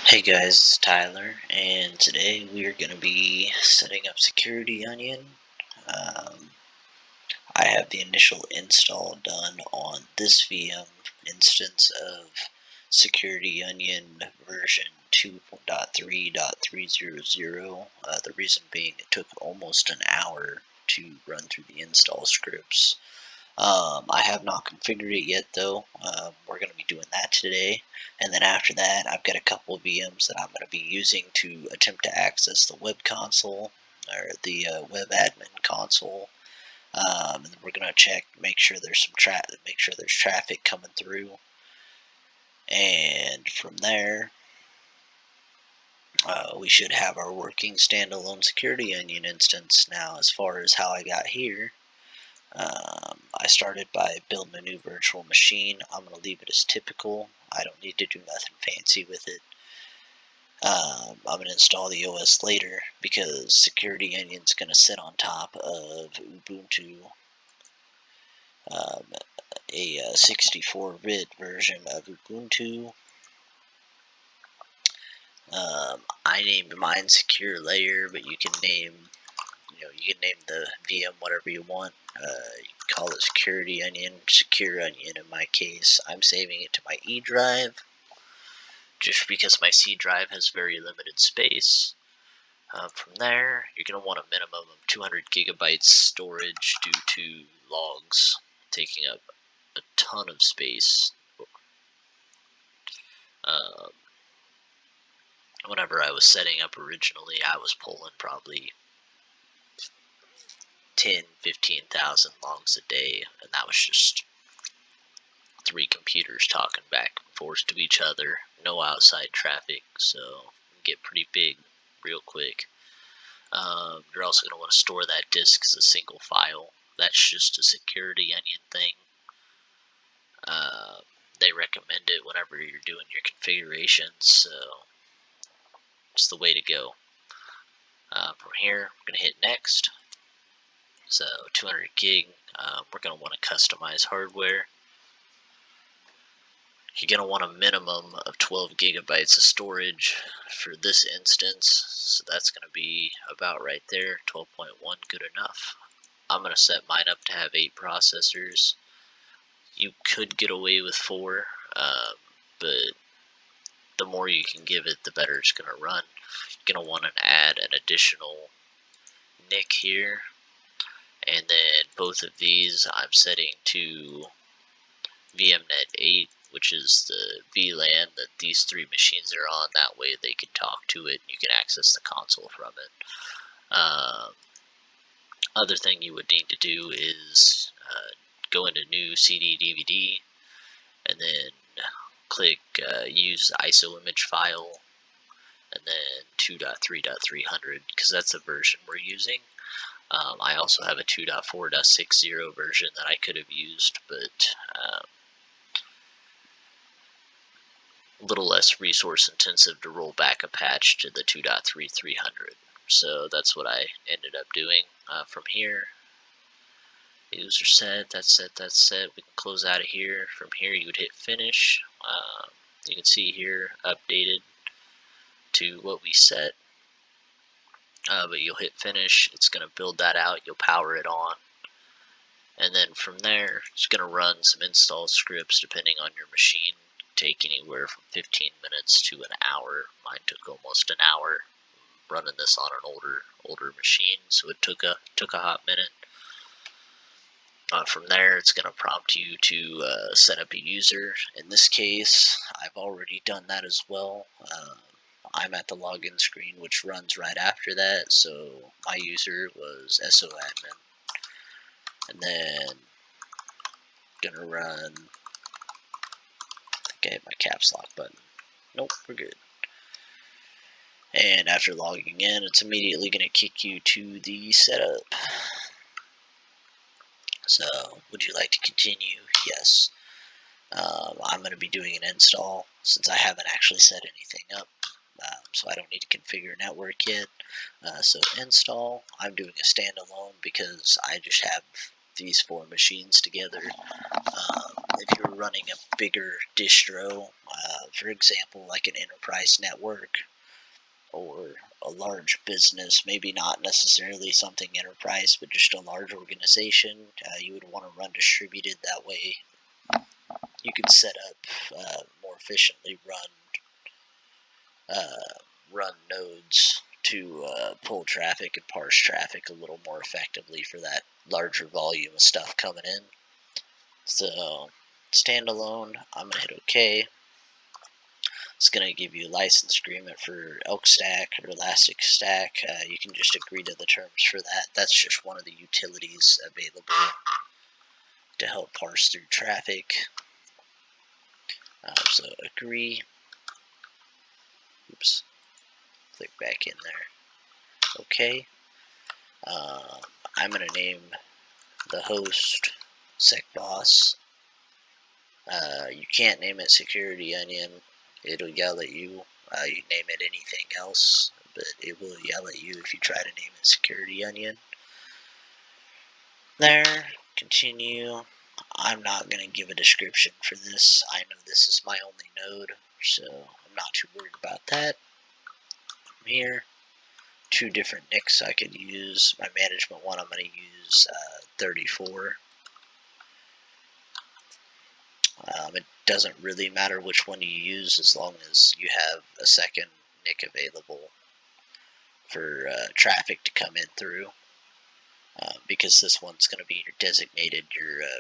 Hey guys, it's Tyler, and today we are going to be setting up Security Onion. Um, I have the initial install done on this VM instance of Security Onion version 2.3.300. The reason being it took almost an hour to run through the install scripts. I have not configured it yet though. We're going to be doing that today. And then after that, I've got a couple of VMs that I'm going to be using to attempt to access the web console or the web admin console. And then we're going to check, make sure there's traffic coming through. And from there, we should have our working standalone Security Onion instance. Now, as far as how I got here, I started by building a new virtual machine. I'm going to leave it as typical. I don't need to do nothing fancy with it. I'm going to install the OS later because Security Onion is going to sit on top of Ubuntu, a 64-bit version of Ubuntu. I named mine Secure Layer, but you can name the VM whatever you want. You can call it Security Onion, Secure Onion in my case. I'm saving it to my E drive, just because my C drive has very limited space. From there, you're going to want a minimum of 200 gigabytes storage due to logs taking up a ton of space. Whenever I was setting up originally, I was pulling probably 10,000-15,000 logs a day, and that was just 3 computers talking back and forth to each other, no outside traffic, so it can get pretty big real quick. You're also going to want to store that disk as a single file. That's just a Security Onion thing. They recommend it whenever you're doing your configurations, so it's the way to go. From here, we're going to hit next. So 200 gig, we're going to want to customize hardware. You're going to want a minimum of 12 gigabytes of storage for this instance, so that's going to be about right there. 12.1, good enough. I'm going to set mine up to have 8 processors. You could get away with 4, but the more you can give it, the better it's going to run. You're going to want to add an additional NIC here, and then both of these I'm setting to VMnet 8, which is the VLAN that these 3 machines are on. That way they can talk to it and you can access the console from it. Other thing you would need to do is go into new CD DVD and then click use ISO image file and then 2.3.300 because that's the version we're using. I also have a 2.4.60 version that I could have used, but a little less resource intensive to roll back a patch to the 2.3.300. So that's what I ended up doing. From here, user set, that's set. We can close out of here. From here, you would hit finish. You can see here updated to what we set. But you'll hit finish. It's going to build that out. You'll power it on. And then from there, it's going to run some install scripts depending on your machine. Take anywhere from 15 minutes to an hour. Mine took almost an hour running this on an older machine, so it took a hot minute. From there, it's going to prompt you to set up a user. In this case, I've already done that as well. I'm at the login screen, which runs right after that, so my user was SOAdmin. And then gonna run, I think I hit my caps lock button. Nope, we're good. And after logging in, it's immediately gonna kick you to the setup. So, would you like to continue? Yes. I'm going to be doing an install since I haven't actually set anything up, so I don't need to configure network yet. So install, I'm doing a standalone because I just have these 4 machines together. if you're running a bigger distro, for example, like an enterprise network or a large business, maybe not necessarily something enterprise, but just a large organization, you would want to run distributed. That way you can set up more efficiently run nodes to pull traffic and parse traffic a little more effectively for that larger volume of stuff coming in. So standalone, I'm gonna hit OK. It's gonna give you a license agreement for Elk Stack or Elastic Stack. You can just agree to the terms for that. That's just one of the utilities available to help parse through traffic. So agree. Oops. Click back in there. OK. I'm going to name the host SecBoss. You can't name it Security Onion. It'll yell at you. You name it anything else, but it will yell at you if you try to name it Security Onion. There. Continue. I'm not going to give a description for this. I know this is my only node, so I'm not too worried about that. From here, 2 different NICs I could use. My management one, I'm going to use 34. It doesn't really matter which one you use as long as you have a second NIC available for traffic to come in through, because this one's going to be your designated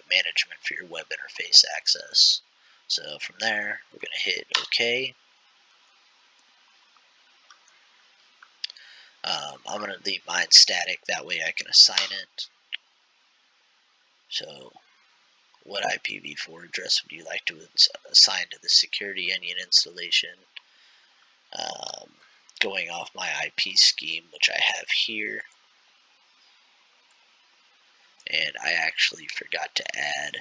management for your web interface access. So from there, we're going to hit OK. I'm going to leave mine static, that way I can assign it. So what IPv4 address would you like to assign to the Security Onion installation? Going off my IP scheme, which I have here, and I actually forgot to add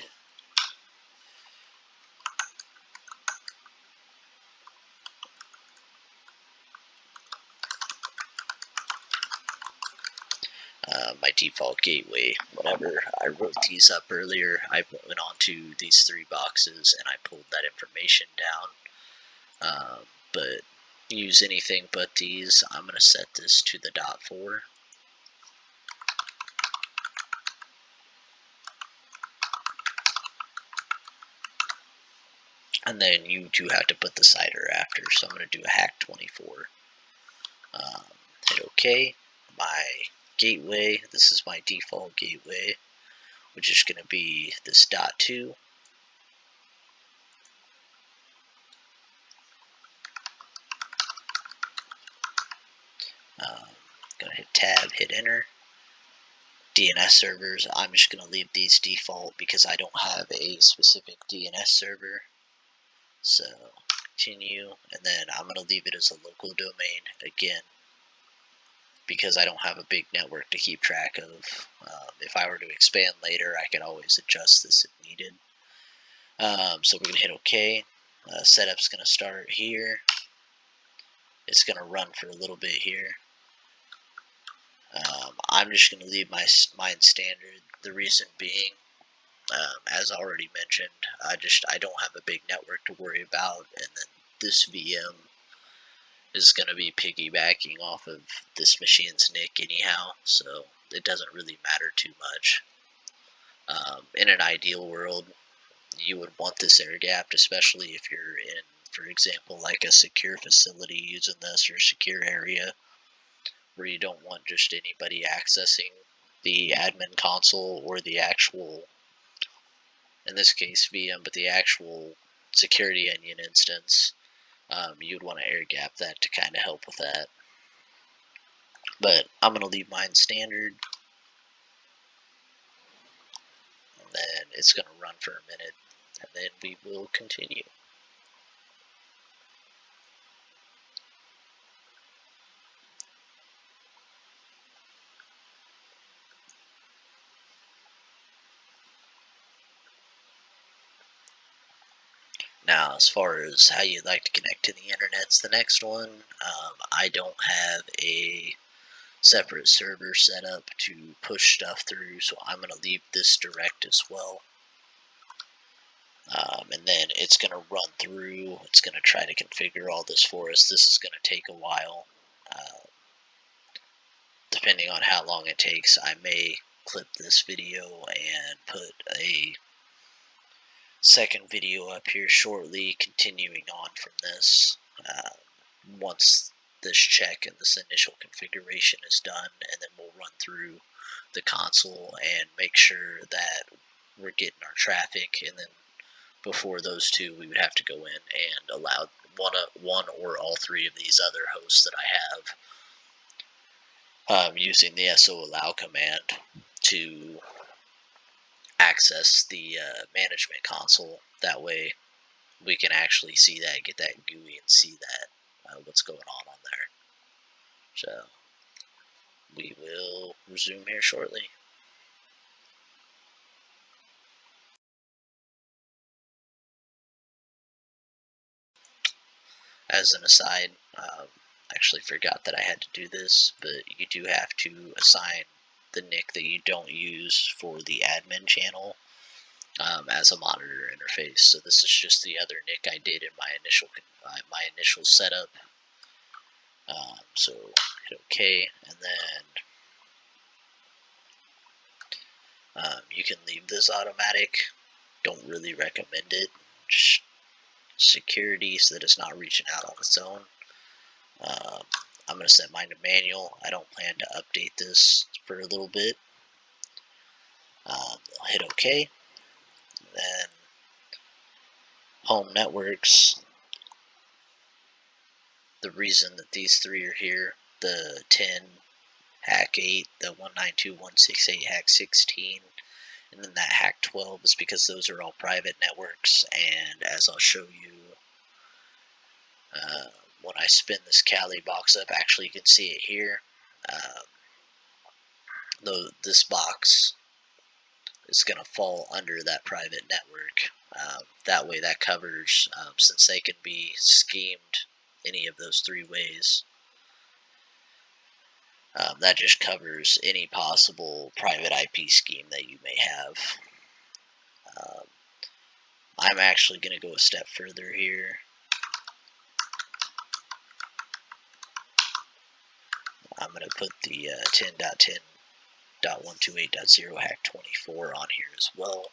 my default gateway. Whenever I wrote these up earlier, I went onto these 3 boxes and I pulled that information down. But use anything but these. I'm going to set this to the .4. And then you do have to put the CIDR after, so I'm going to do a hack 24. Hit OK. My gateway, this is my default gateway, which is going to be this .2. Going to hit tab, hit enter. DNS servers, I'm just going to leave these default because I don't have a specific DNS server. So continue, and then I'm going to leave it as a local domain again, because I don't have a big network to keep track of. If I were to expand later, I can always adjust this if needed. So we're going to hit OK. Setup's going to start here. It's going to run for a little bit here. I'm just going to leave mine standard. The reason being, as already mentioned, I don't have a big network to worry about, and then this VM is going to be piggybacking off of this machine's NIC anyhow, so it doesn't really matter too much. In an ideal world, you would want this air gapped, especially if you're in, for example, like a secure facility using this, or secure area where you don't want just anybody accessing the admin console or the actual, in this case VM, but the actual Security Onion instance. You'd want to air gap that to kind of help with that. But I'm going to leave mine standard, and then it's going to run for a minute, and then we will continue. Now, as far as how you'd like to connect to the internet's the next one. I don't have a separate server set up to push stuff through, so I'm going to leave this direct as well. And then it's going to run through, it's going to try to configure all this for us. This is going to take a while. Depending on how long it takes, I may clip this video and put a second video up here shortly, continuing on from this. Once this check and this initial configuration is done, and then we'll run through the console and make sure that we're getting our traffic, and then before those two, we would have to go in and allow one or all three of these other hosts that I have, using the so-allow command to access the management console. That way we can actually see that, get that GUI and see that what's going on there. So we will resume here shortly. As an aside, actually forgot that I had to do this, but you do have to assign the NIC that you don't use for the admin channel as a monitor interface. So this is just the other NIC I did in my initial setup. So hit OK, and then you can leave this automatic. Don't really recommend it. Just security so that it's not reaching out on its own. I'm going to set mine to manual. I don't plan to update this for a little bit. I'll hit OK. Then home networks. The reason that these three are here, the 10, hack 8, the 192.168, hack 16, and then that hack 12 is because those are all private networks. And as I'll show you when I spin this Kali box up, actually you can see it here. Though this box is going to fall under that private network. That way that covers, since they can be schemed any of those three ways, that just covers any possible private IP scheme that you may have. I'm actually going to go a step further here. I'm going to put the 10.10.128.0 hack 24 on here as well.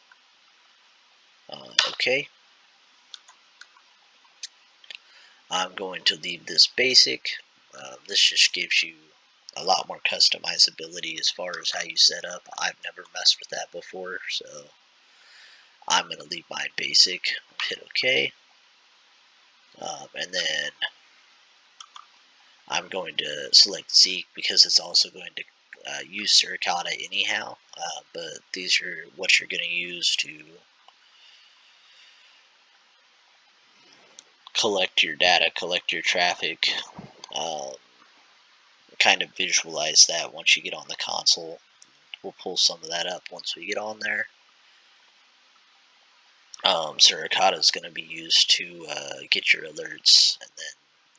Okay. I'm going to leave this basic. This just gives you a lot more customizability as far as how you set up. I've never messed with that before, so I'm going to leave mine basic. Hit OK. And then I'm going to select Zeek because it's also going to use Suricata anyhow, but these are what you're going to use to collect your data, collect your traffic, kind of visualize that once you get on the console. We'll pull some of that up once we get on there. Suricata is going to be used to get your alerts, and then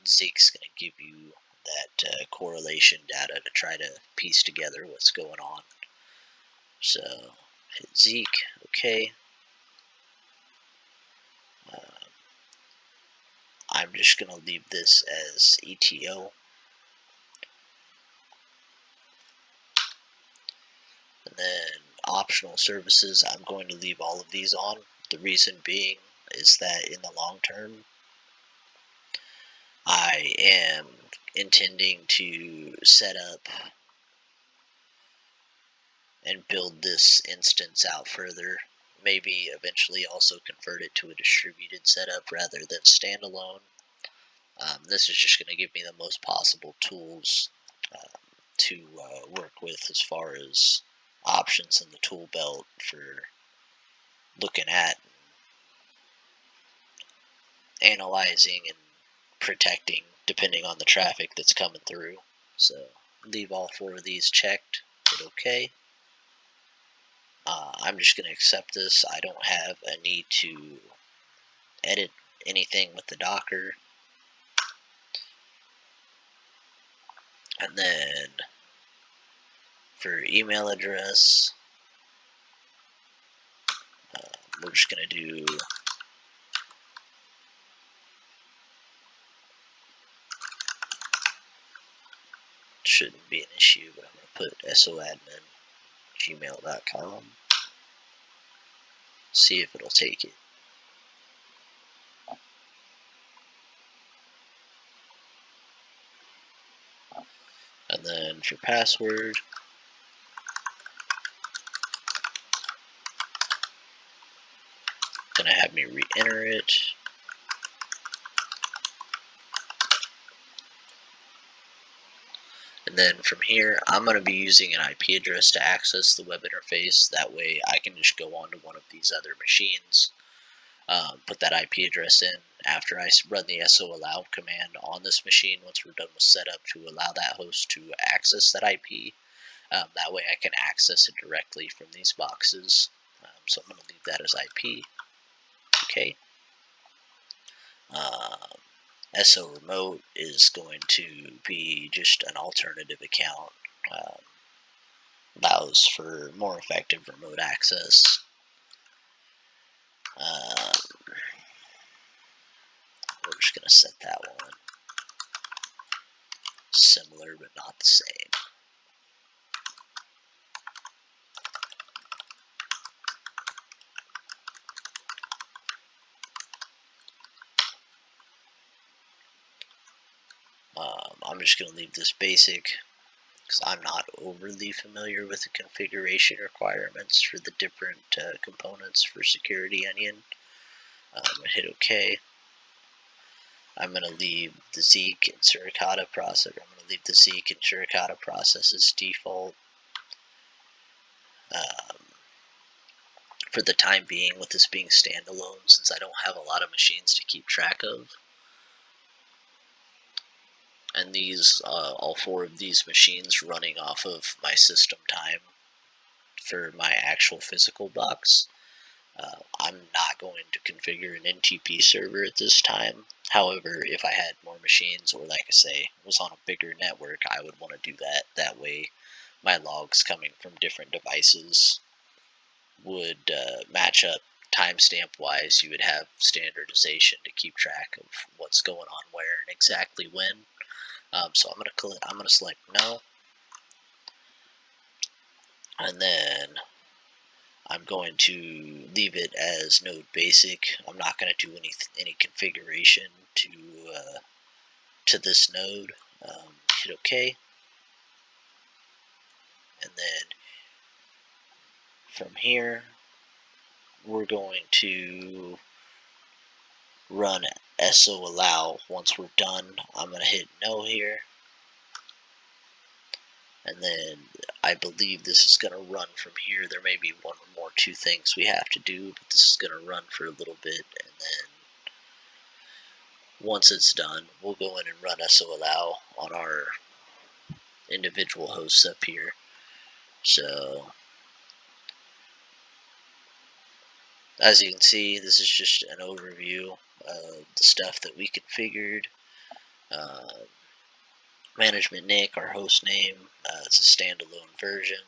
Zeek's going to give you that correlation data to try to piece together what's going on. So hit Zeek, OK. I'm just going to leave this as ETO. And then optional services, I'm going to leave all of these on. The reason being is that in the long term, I am intending to set up and build this instance out further. Maybe eventually also convert it to a distributed setup rather than standalone. This is just going to give me the most possible tools to work with as far as options in the tool belt for looking at, analyzing, and protecting depending on the traffic that's coming through. So leave all four of these checked, hit OK. I'm just going to accept this. I don't have a need to edit anything with the Docker. And then for email address, we're just going to do shouldn't be an issue, but I'm going to put soadmin@gmail.com. See if it'll take it. And then for password, gonna have me re-enter it. And then from here, I'm going to be using an IP address to access the web interface. That way I can just go onto one of these other machines, put that IP address in after I run the SOAllow command on this machine. Once we're done with setup, to allow that host to access that IP. That way I can access it directly from these boxes. So I'm going to leave that as IP. Okay. SO remote is going to be just an alternative account. Allows for more effective remote access. We're just going to set that one similar but not the same. I'm just going to leave this basic because I'm not overly familiar with the configuration requirements for the different components for Security Onion. I'm going to hit OK. I'm going to leave the Zeek and Suricata process. I'm going to leave the Zeek and Suricata process as default. For the time being, with this being standalone, since I don't have a lot of machines to keep track of. And these, all 4 of these machines running off of my system time for my actual physical box. I'm not going to configure an NTP server at this time. However, if I had more machines, or like I say, was on a bigger network, I would want to do that. That way, my logs coming from different devices would match up timestamp wise. You would have standardization to keep track of what's going on where and exactly when. So I'm gonna select no, and then I'm going to leave it as node basic. I'm not going to do any configuration to this node. Hit OK, and then from here we're going to run SOAllow. Once we're done, I'm going to hit no here, and then I believe this is going to run from here. There may be 1 or 2 things we have to do, but this is going to run for a little bit, and then once it's done, we'll go in and run SOAllow on our individual hosts up here. So as you can see, this is just an overview of the stuff that we configured. Management NIC, our host name, it's a standalone version.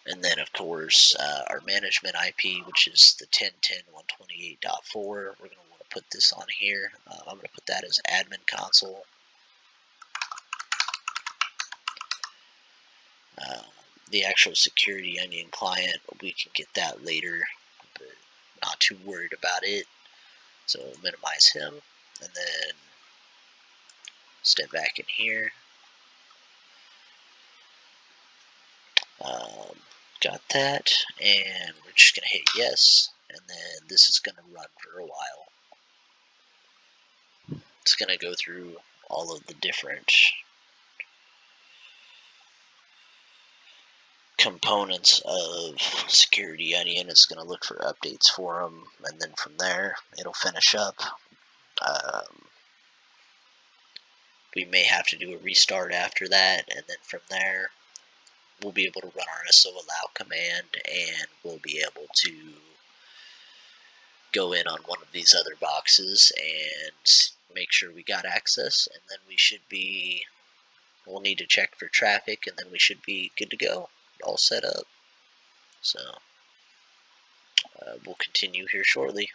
And then, of course, our management IP, which is the 10.10.128.4. We're going to want to put this on here. I'm going to put that as admin console. The actual Security Onion client, we can get that later, but not too worried about it. So minimize him, and then step back in here. Got that, and we're just going to hit yes, and then this is going to run for a while. It's going to go through all of the different components of Security Onion. It's going to look for updates for them, and then from there it'll finish up. We may have to do a restart after that, and then from there we'll be able to run our SOAllow command, and we'll be able to go in on one of these other boxes and make sure we got access, and then we'll need to check for traffic, and then we should be good to go, all set up. So we'll continue here shortly.